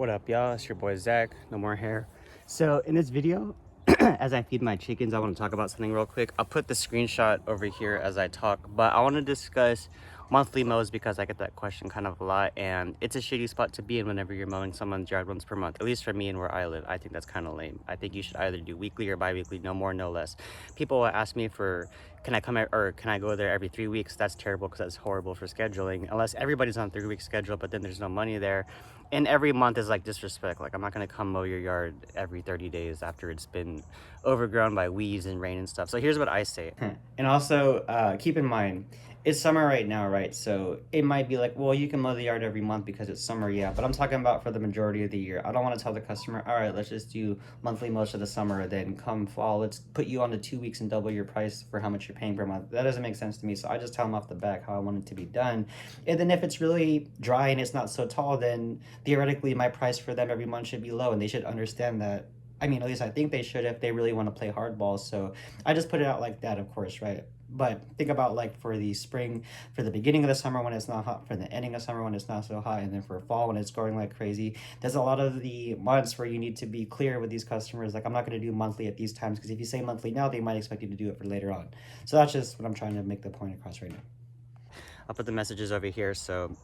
What up, y'all? It's your boy Zach, no more hair. So in this video, as I feed my chickens, I want to talk about something real quick. I'll put the screenshot over here as I talk, but I want to discuss monthly mows because I get that question kind of a lot, and it's a shitty spot to be in whenever you're mowing someone's yard once per month. At least for me and where I live, I think that's kind of lame. I think you should either do weekly or bi-weekly, no more, no less. People will ask me for, can I come or can I go there every 3 weeks? That's terrible because that's horrible for scheduling, unless everybody's on a 3-week schedule, but then there's no money there. And every month is like disrespect. Like, I'm not gonna come mow your yard every 30 days after it's been overgrown by weeds and rain and stuff. So here's what I say. And also keep in mind, it's summer right now, right? So it might be like, well, you can mow the yard every month because it's summer, yeah, but I'm talking about for the majority of the year. I don't want to tell the customer, all right, let's just do monthly most of the summer, then come fall, let's put you on to 2 weeks and double your price for how much you're paying per month. That doesn't make sense to me. So I just tell them off the back how I want it to be done. And then if it's really dry and it's not so tall, then theoretically my price for them every month should be low, and they should understand that. I mean, at least I think they should if they really want to play hardball. So I just put it out like that, of course, right? But think about like for the spring, for the beginning of the summer when it's not hot, for the ending of summer when it's not so hot, and then for fall when it's growing like crazy. There's a lot of the months where you need to be clear with these customers. Like, I'm not going to do monthly at these times, because if you say monthly now, they might expect you to do it for later on. So that's just what I'm trying to make the point across right now. I'll put the messages over here. So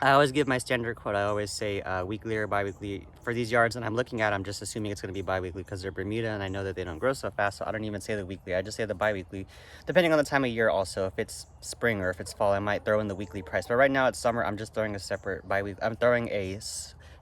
I always give my standard quote. I always say weekly or bi-weekly for these yards, and I'm looking at, I'm just assuming it's going to be bi-weekly because they're Bermuda and I know that they don't grow so fast, so I don't even say the weekly. I just say the bi-weekly, depending on the time of year. Also, if it's spring or if it's fall, I might throw in the weekly price, but right now it's summer. I'm just throwing a separate bi-weekly. I'm throwing a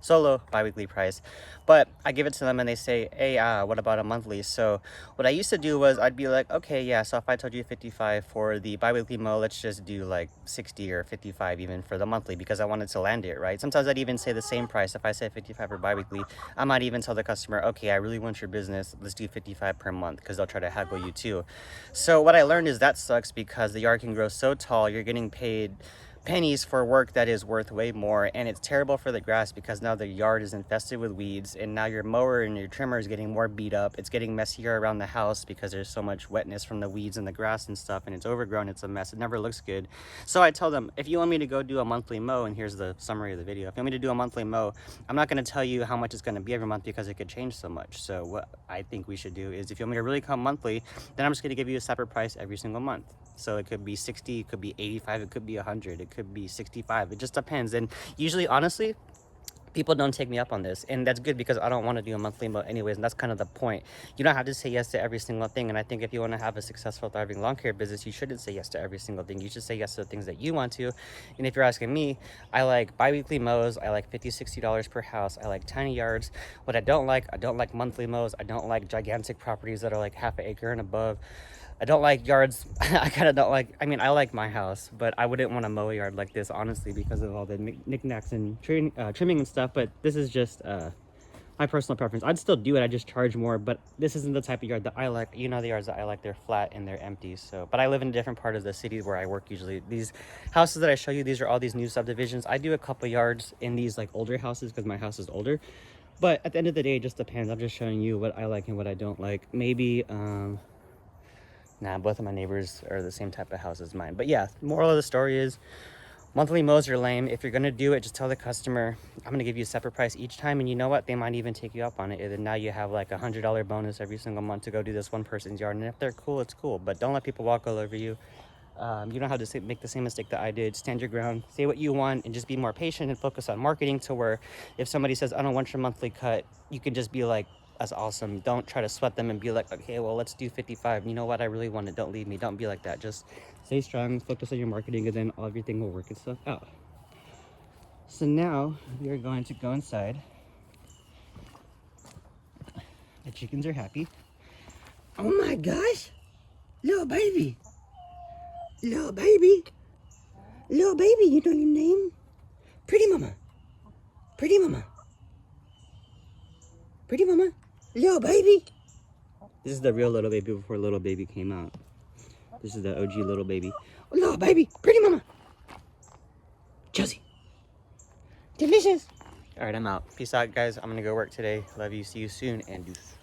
solo bi-weekly price, but I give it to them and they say, hey, what about a monthly? So what I used to do was I'd be like, okay, yeah, so if I told you 55 for the bi-weekly mow, let's just do like 60 or 55 even for the monthly, because I wanted to land it right. Sometimes I'd even say the same price. If I say 55 for bi-weekly, I might even tell the customer, okay, I really want your business, let's do 55 per month, because they'll try to haggle you too. So what I learned is that sucks, because the yard can grow so tall, you're getting paid pennies for work that is worth way more, and it's terrible for the grass because now the yard is infested with weeds, and now your mower and your trimmer is getting more beat up. It's getting messier around the house because there's so much wetness from the weeds and the grass and stuff, and it's overgrown. It's a mess. It never looks good. So I tell them, if you want me to go do a monthly mow, and here's the summary of the video, if you want me to do a monthly mow, I'm not going to tell you how much it's going to be every month because it could change so much. So what I think we should do is, if you want me to really come monthly, then I'm just going to give you a separate price every single month. So it could be 60, it could be 85, it could be 100, it could be 65. It just depends. And usually, honestly, people don't take me up on this, and that's good because I don't want to do a monthly mow anyways, and that's kind of the point. You don't have to say yes to every single thing, and I think if you want to have a successful, thriving lawn care business, you shouldn't say yes to every single thing. You should say yes to the things that you want to. And if you're asking me, I like bi-weekly mows. I like $50-$60 per house. I like tiny yards. What I don't like monthly mows. I don't like gigantic properties that are like half an acre and above. I don't like yards. I kind of don't like, I mean, I like my house, but I wouldn't want to mow a yard like this, honestly, because of all the knickknacks and trimming and stuff. But this is just my personal preference. I'd still do it. I just charge more, but this isn't the type of yard that I like. You know, the yards that I like, they're flat and they're empty. So, but I live in a different part of the city where I work usually. These houses that I show you, these are all these new subdivisions. I do a couple yards in these like older houses because my house is older. But at the end of the day, it just depends. I'm just showing you what I like and what I don't like. Maybe, nah, both of my neighbors are the same type of house as mine. But yeah, moral of the story is monthly mows are lame. If you're going to do it, just tell the customer, I'm going to give you a separate price each time. And you know what? They might even take you up on it. And then now you have like $100 bonus every single month to go do this one person's yard. And if they're cool, it's cool. But don't let people walk all over you. You don't have to make the same mistake that I did. Stand your ground, say what you want, and just be more patient and focus on marketing, to where if somebody says, I don't want your monthly cut, you can just be like, that's awesome. Don't try to sweat them and be like, okay, well, let's do 55. You know what? I really want it. Don't leave me. Don't be like that. Just stay strong, focus on your marketing, and then everything will work itself out. So now we are going to go inside. The chickens are happy. Oh my gosh, little baby. Little baby, you know your name? Pretty mama, pretty mama, pretty mama, little baby. This is the real little baby before little baby came out. This is the OG little baby. Oh, little baby, pretty mama. Josie, delicious. All right, I'm out. Peace out, guys. I'm gonna go work today. Love you. See you soon, and deuce.